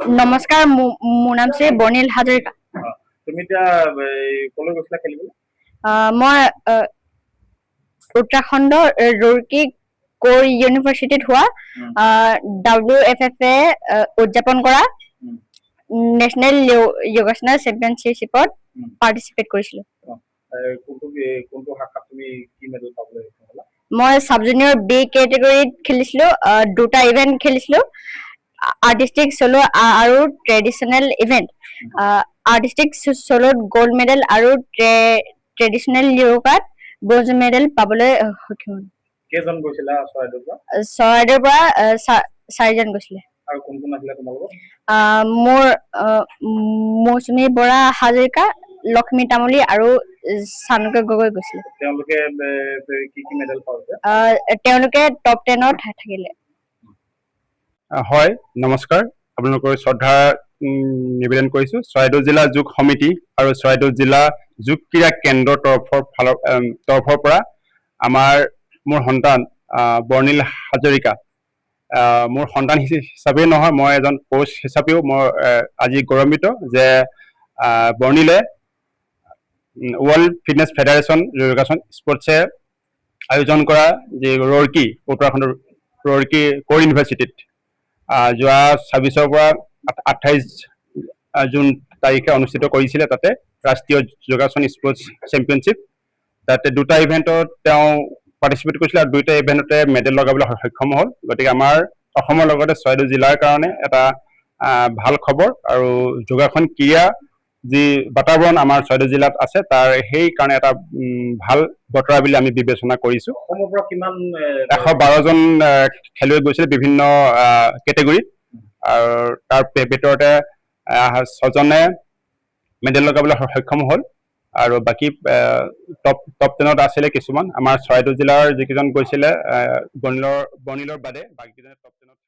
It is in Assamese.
নমস্কাৰ, মোৰ নাম শ্ৰী বৰ্ণিল হাজৰিকা। তুমি এতিয়া কলৈ গৈছিলা খেলিবলৈ? মই উত্তৰাখণ্ডৰ ৰুৰকি কোৰ ইউনিভাৰ্চিটিত হোৱা WFFA উদযাপন কৰা নেশ্যনেল যোগাসন চেম্পিয়নশ্বিপত পাৰ্টিচিপেট কৰিছিলো। কোনটো শাখাত তুমি কি মেডেল পাবলৈ সক্ষম হ'লা? মই সাব জুনিয়ৰ বি কেটেগৰীত খেলিছিলো, দুটা ইভেন্ট খেলিছিলো, আৰ্টিষ্টিক চলো আৰু ট্ৰেডিশ্যনেল ইভেন্ট। আৰ্টিষ্টিক চলোত গ'ল্ড মেডেল আৰু ট্ৰেডিশ্যনেল য়োগাত ব্ৰঞ্জ মেডেল পাবলৈ সক্ষম হ'লো। কেইজন গৈছিলা চৰাইদেউৰ পৰা? চৰাইদেউৰ পৰা 4জন গৈছিলে। আৰু কোন কোন আছিলে তোমালোকৰ? মোৰ মৌচুমী বৰা হাজৰিকা, লক্ষ্মী তামুলী আৰু চানুকে গগৈ গৈছিলে। তেওঁলোকে কি কি মেডেল পাইছে? তেওঁলোকে টপ 10ত থাকিলে। হয়, নমস্কাৰ। আপোনালোকৰ শ্ৰদ্ধা নিবেদন কৰিছোঁ। চৰাইদেউ জিলা যোগ সমিতি আৰু চৰাইদেউ জিলা যোগ ক্ৰীড়া কেন্দ্ৰৰ তৰফৰ পৰা মোৰ সন্তান বৰ্ণিল হাজৰিকা, মোৰ সন্তান হিচাপেই নহয়, মই এজন কোচ হিচাপেও মই আজি গৌৰৱান্বিত যে বৰ্ণিলে ৱৰ্ল্ড ফিটনেছ ফেডাৰেশ্যন যোগাসন স্পৰ্টছে আয়োজন কৰা যি ৰুৰকি, উত্তৰাখণ্ডৰ ৰুৰকি কোৰ ইউনিভাৰ্চিটিত যোৱা 26ৰ পৰা 28 জুন তাৰিখে অনুষ্ঠিত কৰিছিলে। তাতে ৰাষ্ট্ৰীয় যোগাসন স্পৰ্টছ চেম্পিয়নশ্বিপ, তাতে দুটা ইভেণ্টত তেওঁ পাৰ্টিচিপেট কৰিছিলে আৰু দুইটা ইভেণ্টতে মেডেল লগাবলৈ সক্ষম হ'ল। গতিকে আমাৰ অসমৰ লগতে চৰাইদেউ জিলাৰ কাৰণে এটা ভাল খবৰ, আৰু যোগাসন ক্ৰীড়া যি বাতাবৰণ আমাৰ চৰাইদেউ জিলাত আছে তাৰ সেই কাৰণে এটা ভাল বতৰা বুলি আমি বিবেচনা কৰিছোঁ। অসমৰ পৰা কিমান 112জন খেলুৱৈ গৈছিলে বিভিন্ন কেটেগৰীত, আৰু তাৰ ভিতৰতে 6জনে মেডেল লগাবলৈ সক্ষম হ'ল, আৰু বাকী টপ 10ত আছিলে কিছুমান। আমাৰ চৰাইদেউ জিলাৰ যিকেইজন গৈছিলে বৰ্ণিলৰ বাদে বাকীকেইজনে টপ 10ত